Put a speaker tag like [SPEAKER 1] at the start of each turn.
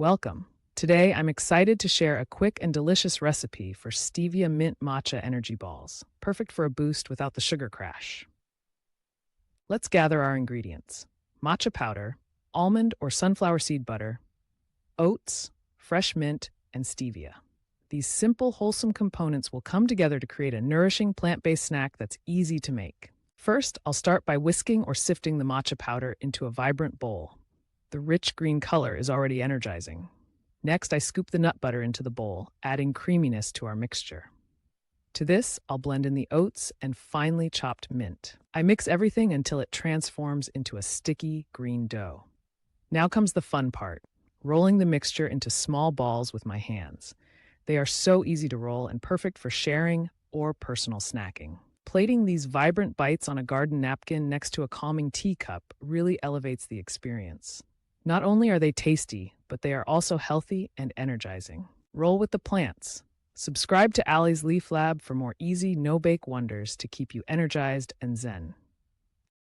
[SPEAKER 1] Welcome. Today, I'm excited to share a quick and delicious recipe for Stevia Mint Matcha Energy Balls, perfect for a boost without the sugar crash. Let's gather our ingredients: matcha powder, almond or sunflower seed butter, oats, fresh mint, and stevia. These simple, wholesome components will come together to create a nourishing plant-based snack that's easy to make. First, I'll start by whisking or sifting the matcha powder into a vibrant bowl. The rich green color is already energizing. Next, I scoop the nut butter into the bowl, adding creaminess to our mixture. To this, I'll blend in the oats and finely chopped mint. I mix everything until it transforms into a sticky green dough. Now comes the fun part, rolling the mixture into small balls with my hands. They are so easy to roll and perfect for sharing or personal snacking. Plating these vibrant bites on a garden napkin next to a calming teacup really elevates the experience. Not only are they tasty, but they are also healthy and energizing. Roll with the plants. Subscribe to Allie's Leaf Lab for more easy, no-bake wonders to keep you energized and zen.